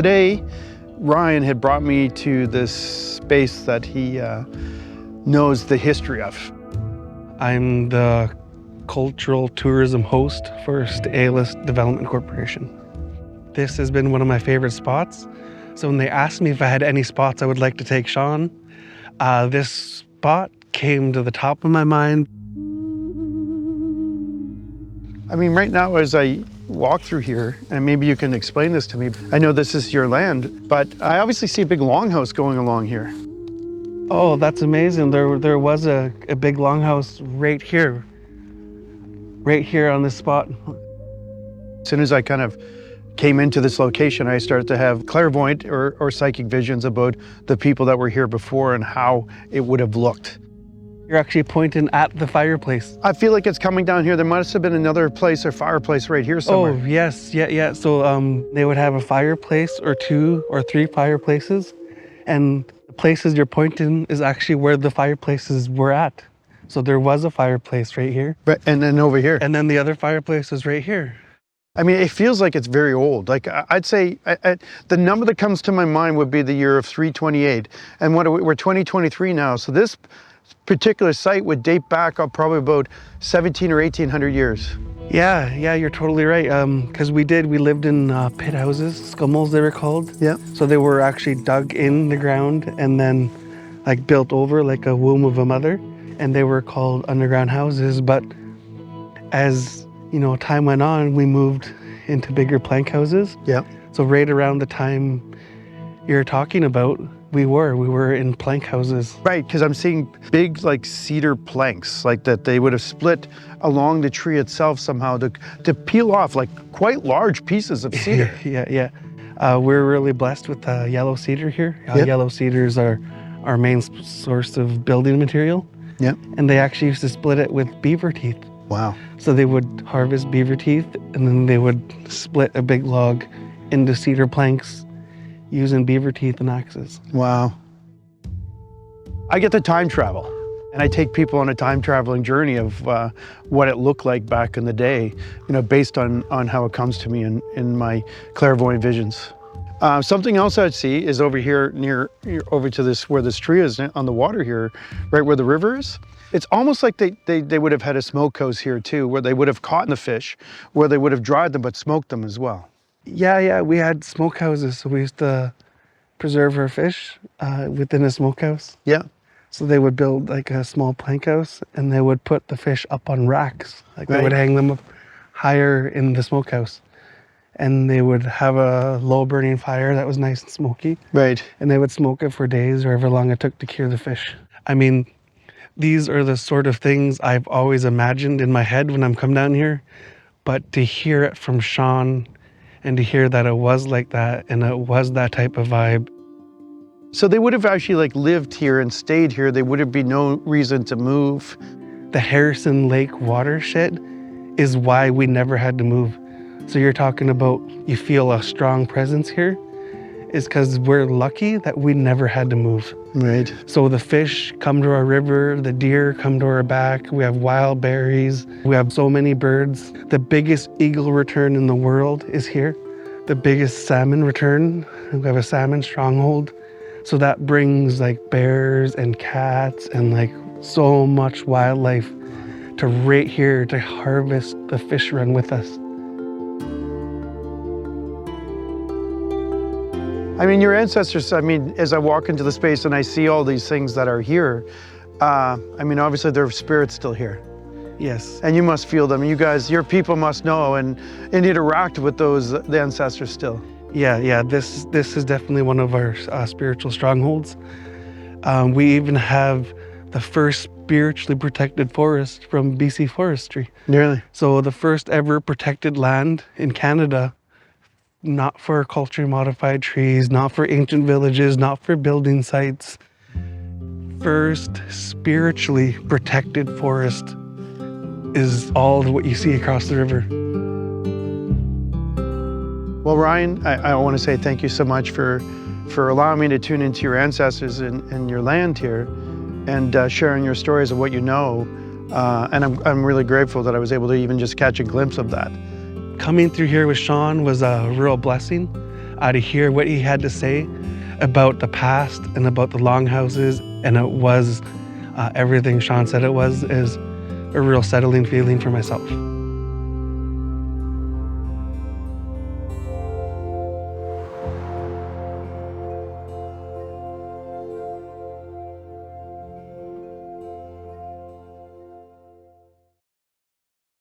today, Ryan had brought me to this space that he knows the history of. I'm the cultural tourism host for Sts'ailes Development Corporation. This has been one of my favorite spots. So when they asked me if I had any spots I would like to take Sean, this spot came to the top of my mind. I mean, right now as I walk through here, and maybe you can explain this to me, I know this is your land, but I obviously see a big longhouse going along here. Oh, that's amazing. There was a big longhouse right here on this spot. As soon as I kind of came into this location, I started to have clairvoyant or psychic visions about the people that were here before and how it would have looked. You're actually pointing at the fireplace. I feel like it's coming down here. There must have been another place or fireplace right here somewhere. Oh, yes, yeah. So they would have a fireplace or 2 or 3 fireplaces, and the places you're pointing is actually where the fireplaces were at. So there was a fireplace right here. But, and then over here. And then the other fireplace was right here. I mean, it feels like it's very old. Like I'd say the number that comes to my mind would be the year of 328. And we're 2023 now. So this particular site would date back probably about 17 or 1800 years. Yeah, you're totally right. Because we lived in pit houses, scummels they were called. Yeah. So they were actually dug in the ground and then like built over like a womb of a mother. And they were called underground houses. But as time went on, we moved into bigger plank houses. Yeah. So right around the time you're talking about, we were in plank houses. Right, because I'm seeing big like cedar planks, like that they would have split along the tree itself somehow to peel off like quite large pieces of cedar. Yeah. We're really blessed with yellow cedar here. Yep. Yellow cedars are our main source of building material. Yeah. And they actually used to split it with beaver teeth. Wow. So they would harvest beaver teeth and then they would split a big log into cedar planks using beaver teeth and axes. Wow. I get to time travel and I take people on a time traveling journey of what it looked like back in the day, based on how it comes to me in my clairvoyant visions. Something else I'd see is over here over to this, where this tree is on the water here, right where the river is. It's almost like they would have had a smokehouse here too, where they would have caught the fish, where they would have dried them but smoked them as well. Yeah, we had smokehouses, so we used to preserve our fish within a smokehouse. Yeah. So they would build like a small plank house and they would put the fish up on racks. Like they would hang them up higher in the smokehouse. And they would have a low burning fire that was nice and smoky. Right. And they would smoke it for days or however long it took to cure the fish. I mean, these are the sort of things I've always imagined in my head when I'm come down here. But to hear it from Sean and to hear that it was like that and it was that type of vibe. So they would have actually like lived here and stayed here. There would have been no reason to move. The Harrison Lake watershed is why we never had to move. So you're talking about you feel a strong presence here is because we're lucky that we never had to move. Right. So the fish come to our river, the deer come to our back, we have wild berries, we have so many birds. The biggest eagle return in the world is here. The biggest salmon return, we have a salmon stronghold. So that brings like bears and cats and like so much wildlife to right here to harvest the fish run with us. I mean, your ancestors, as I walk into the space and I see all these things that are here, obviously their spirit's still here. Yes. And you must feel them. You guys, your people must know and interact with the ancestors still. Yeah. This is definitely one of our spiritual strongholds. We even have the first spiritually protected forest from BC Forestry. Really? So the first ever protected land in Canada, not for culturally modified trees, not for ancient villages, not for building sites. First spiritually protected forest is all of what you see across the river. Well, Ryan, I want to say thank you so much for allowing me to tune into your ancestors and your land here and sharing your stories of what you know. And I'm really grateful that I was able to even just catch a glimpse of that. Coming through here with Sean was a real blessing. To hear what he had to say about the past and about the longhouses, and it was everything Sean said it was, is a real settling feeling for myself.